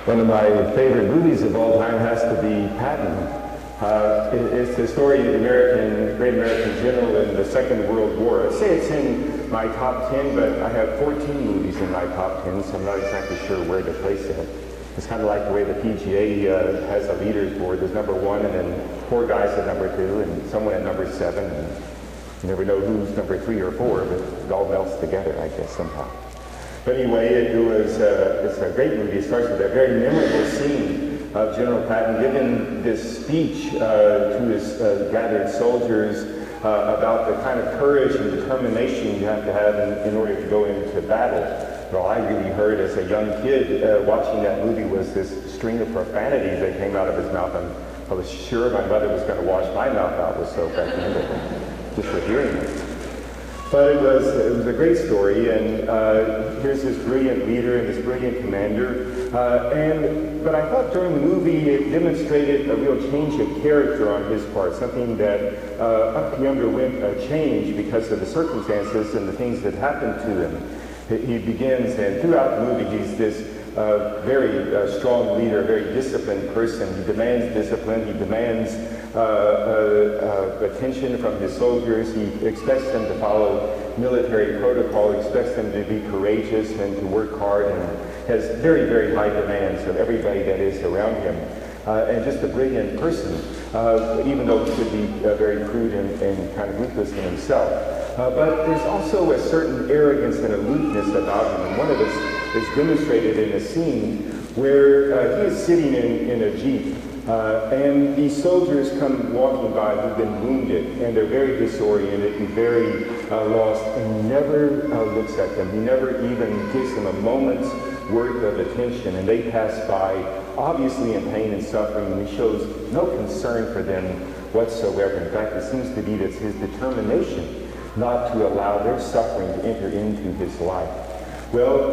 One of my favorite movies of all time has to be Patton. It's the story of the great American general in the Second World War. I'd say it's in my top 10, but I have 14 movies in my top 10, so I'm not exactly sure where to place it. It's kind of like the way the PGA has a leaders board. There's number 1, and then 4 guys at number 2, and someone at number 7. And you never know who's number 3 or 4, but it all melts together, I guess, somehow. But anyway, it's a great movie. It starts with a very memorable scene of General Patton giving this speech to his gathered soldiers about the kind of courage and determination you have to have in order to go into battle. Well, I really heard as a young kid watching that movie was this string of profanities that came out of his mouth. I was sure my mother was going to wash my mouth out with soap back then, just for hearing it. But it was a great story, and here's this brilliant leader and this brilliant commander. But I thought during the movie it demonstrated a real change of character on his part, something that he underwent a change because of the circumstances and the things that happened to him. He begins, and throughout the movie he's this very strong leader, a very disciplined person. He demands discipline, he demands attention from his soldiers. He expects them to follow military protocol, expects them to be courageous and to work hard, and has very, very high demands of everybody that is around him. And just a brilliant person, even though he could be very crude and kind of ruthless in himself. But there's also a certain arrogance and aloofness about him, and one of this is demonstrated in a scene where he is sitting in a jeep, and these soldiers come walking by who've been wounded, and they're very disoriented and very lost, and he never looks at them. He never even gives them a moment's worth of attention, and they pass by, obviously in pain and suffering, and he shows no concern for them whatsoever. In fact, it seems to be that's his determination not to allow their suffering to enter into his life. Well,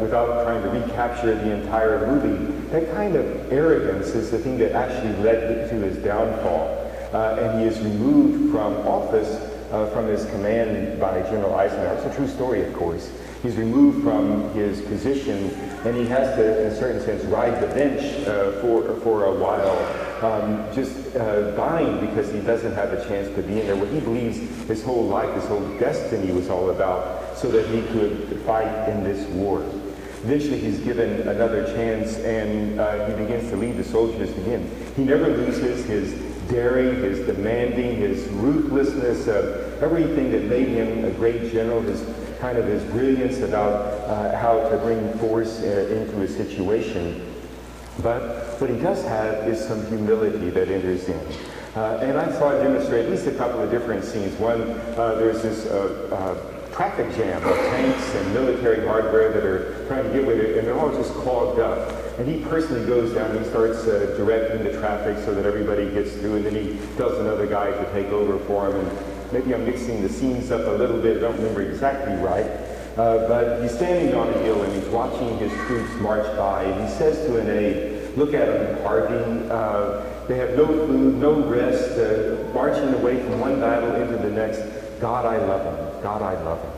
without trying to recapture the entire movie, that kind of arrogance is the thing that actually led to his downfall. And he is removed from office, from his command by General Eisenhower. It's a true story, of course. He's removed from his position, and he has to, in a certain sense, ride the bench for a while, just dying because he doesn't have a chance to be in there. What he believes his whole life, his whole destiny was all about, so that he could fight in this war. Eventually he's given another chance, and he begins to lead the soldiers again. He never loses his daring, his demanding, his ruthlessness, everything that made him a great general, his brilliance about how to bring force into a situation. But what he does have is some humility that enters in. And I saw it demonstrate at least a couple of different scenes. One, there's this traffic jam of tanks and military hardware that are trying to get with it, and they're all just clogged up. And he personally goes down and he starts directing the traffic so that everybody gets through, and then he tells another guy to take over for him. And maybe I'm mixing the scenes up a little bit, I don't remember exactly right. But he's standing on a hill and he's watching his troops march by, and he says to an aide, "Look at them, Harvey. They have no food, no rest, marching away from one battle into the next. God, I love him. God, I love him."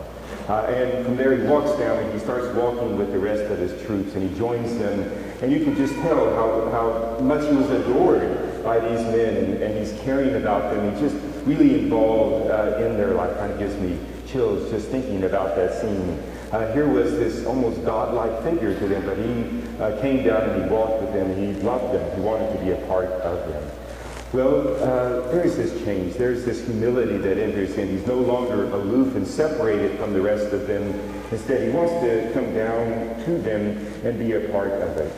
And from there he walks down and he starts walking with the rest of his troops, and he joins them. And you can just tell how much he was adored by these men, and he's caring about them. He's just really involved in their life. Kind of gives me chills just thinking about that scene. Here was this almost godlike figure to them, but he came down and he walked with them, and he loved them. He wanted to be a part of them. Well, there's this change. There's this humility that enters in. He's no longer aloof and separated from the rest of them. Instead, he wants to come down to them and be a part of it.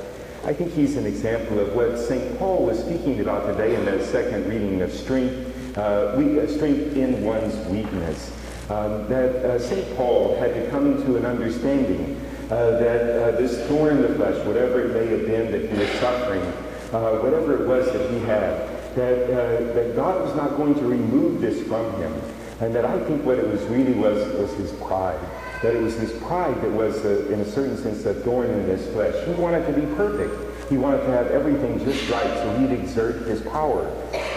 I think he's an example of what St. Paul was speaking about today in that second reading of strength in one's weakness. That St. Paul had to come to an understanding that this thorn in the flesh, whatever it may have been that he was suffering, whatever it was that he had, that God was not going to remove this from him. And that I think what it was really was his pride. That it was his pride that was, in a certain sense, a thorn in his flesh. He wanted to be perfect. He wanted to have everything just right, so he'd exert his power.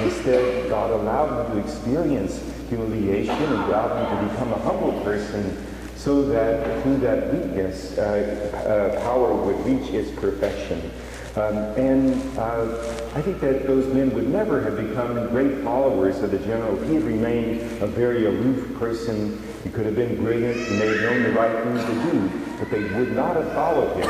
Instead, God allowed him to experience humiliation and allowed him to become a humble person so that through that weakness, power would reach its perfection. I think that those men would never have become great followers of the general. He had remained a very aloof person. He could have been brilliant and may have known the right thing to do, but they would not have followed him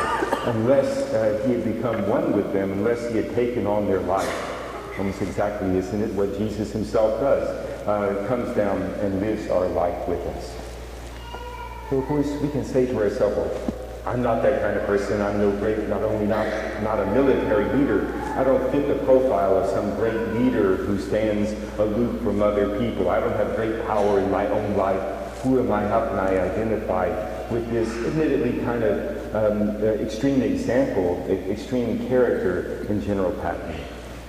unless he had become one with them, unless he had taken on their life. Almost exactly, isn't it, what Jesus himself does? Comes down and lives our life with us. So of course we can say to ourselves, well, I'm not that kind of person. I'm no great, not only not a military leader, I don't fit the profile of some great leader who stands aloof from other people. I don't have great power in my own life. Who am I? How can I identify with this admittedly kind of extreme example, extreme character in General Patton?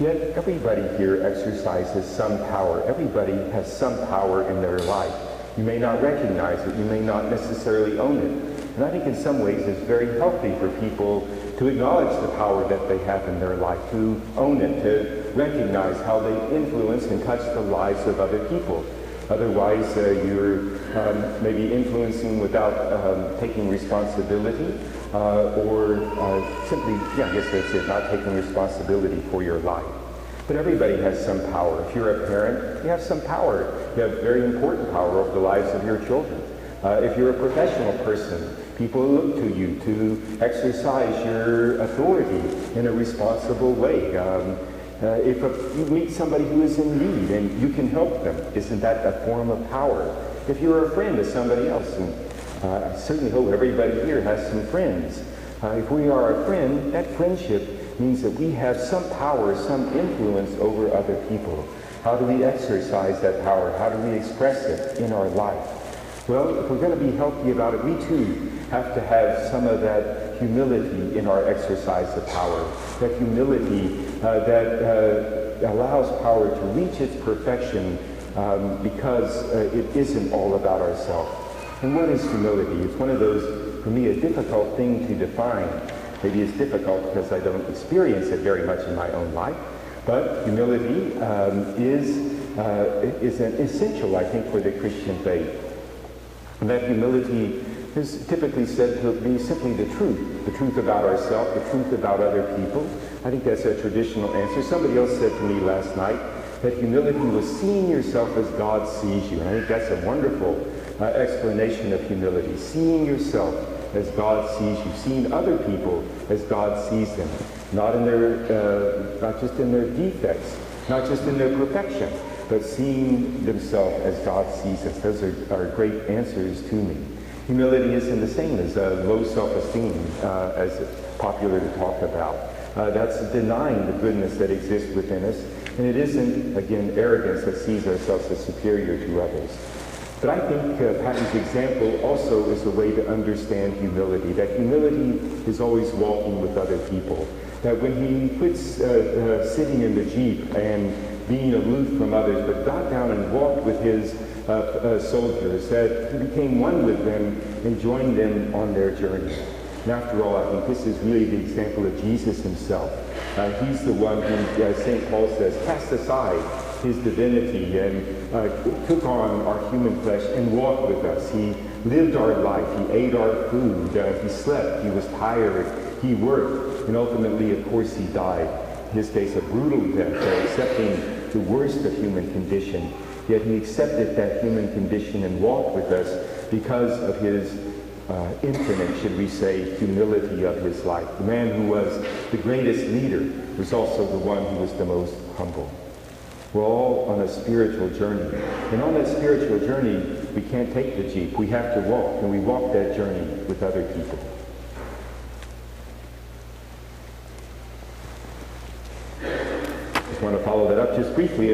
Yet everybody here exercises some power. Everybody has some power in their life. You may not recognize it. You may not necessarily own it. And I think in some ways it's very healthy for people to acknowledge the power that they have in their life, to own it, to recognize how they influence and touch the lives of other people. Otherwise, you're maybe influencing without taking responsibility, or simply, I guess that's it, not taking responsibility for your life. But everybody has some power. If you're a parent, you have some power. You have very important power over the lives of your children. If you're a professional person, people look to you to exercise your authority in a responsible way. If you meet somebody who is in need and you can help them, isn't that a form of power? If you're a friend of somebody else, and I certainly hope everybody here has some friends. If we are a friend, that friendship means that we have some power, some influence over other people. How do we exercise that power? How do we express it in our life? Well, if we're going to be healthy about it, we too have to have some of that humility in our exercise of power. That humility that allows power to reach its perfection because it isn't all about ourselves. And what is humility? It's one of those, for me, a difficult thing to define. Maybe it's difficult because I don't experience it very much in my own life. But humility is an essential, I think, for the Christian faith. And that humility is typically said to be simply the truth about ourselves, the truth about other people. I think that's a traditional answer. Somebody else said to me last night that humility was seeing yourself as God sees you. And I think that's a wonderful explanation of humility. Seeing yourself as God sees you, seeing other people as God sees them, not just in their defects, not just in their perfection, but seeing themselves as God sees us. Those are great answers to me. Humility isn't the same as low self-esteem, as it's popular to talk about. That's denying the goodness that exists within us, and it isn't, again, arrogance that sees ourselves as superior to others. But I think Patton's example also is a way to understand humility, that humility is always walking with other people, that when he quits sitting in the Jeep and being aloof from others, but got down and walked with his soldiers, that he became one with them and joined them on their journey. And after all, I think this is really the example of Jesus himself. He's the one who, St. Paul says, cast aside his divinity and took on our human flesh and walked with us. He lived our life. He ate our food. He slept. He was tired. He worked. And ultimately, of course, he died. In his case, a brutal death, accepting the worst of human condition. Yet he accepted that human condition and walked with us because of his infinite, should we say, humility of his life. The man who was the greatest leader was also the one who was the most humble. We're all on a spiritual journey. And on that spiritual journey, we can't take the Jeep. We have to walk, and we walk that journey with other people. Just want to follow that up just briefly.